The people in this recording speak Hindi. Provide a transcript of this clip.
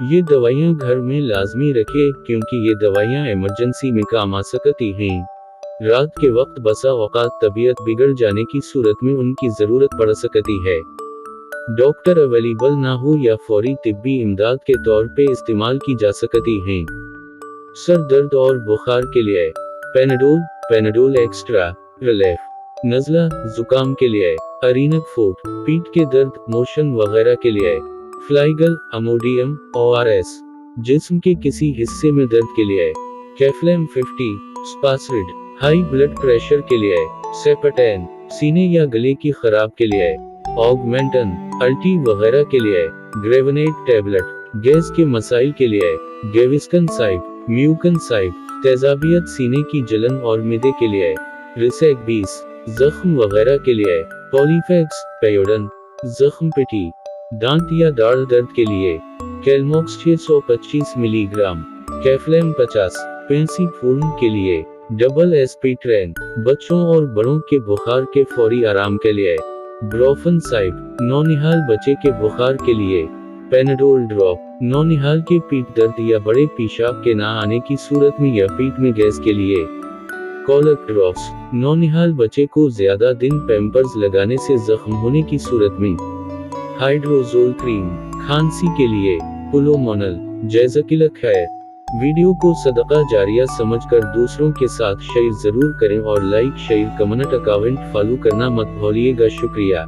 ये दवाइयाँ घर में लाजमी रखें क्योंकि ये दवाइयाँ इमरजेंसी में काम आ सकती हैं। रात के वक्त बसा औकात तबीयत बिगड़ जाने की सूरत में उनकी ज़रूरत पड़ सकती है। डॉक्टर अवेलेबल ना हो या फौरी तिब्बी इमदाद के तौर पे इस्तेमाल की जा सकती हैं। सर दर्द और बुखार के लिए पेनाडोल, पेनाडोल एक्स्ट्रा, रिलीफ। नज़ला, जुकाम के लिए अरीनक फूड, पीठ के दर्द, मोशन वगैरह के लिए फ्लाइगल, अमोडियम, ORS। जिस्म के किसी हिस्से में दर्द के लिए कैफ्लेम 50, स्पासरिड। हाई ब्लड प्रेशर के लिए सेपटेन। सीने या गले की खराब के लिए ऑगमेंटन, अल्टी वगैरह के लिए ग्रेवनेट टैबलेट। गैस के मसाइल के लिए गेविस्कन साइड, म्यूकन साइड। तेजाबियत, सीने की जलन और मिदे के लिए रिसेक 20। जख्म वगैरह के लिए पॉलीफेक्स, पेयोडन। जख्म पिटी, दांत या दाढ़ दर्द के लिए कैलमॉक्स 625 मिलीग्राम, कैफ्लेम 50। पेंसी फूर्ण के लिए डबल SP ट्रेन। बच्चों और बड़ों के बुखार के फौरी आराम के लिए ब्रोफन साइड। नौनिहाल बच्चे के बुखार के लिए पेनाडोल ड्रॉप। नौनिहाल के पीठ दर्द या बड़े पेशाब के ना आने की सूरत में या पीठ में गैस के लिए कॉलक ड्रॉप्स। नौनिहाल बच्चे को ज्यादा दिन पैम्पर्स लगाने से जख्म होने की सूरत में हाइड्रोजोल क्रीम। खांसी के लिए पुलोमोनल। जैज़ाकिल्लाह खैर। वीडियो को सदका जारिया समझकर दूसरों के साथ शेयर जरूर करें और like share comment account follow करना मत भूलिएगा। शुक्रिया।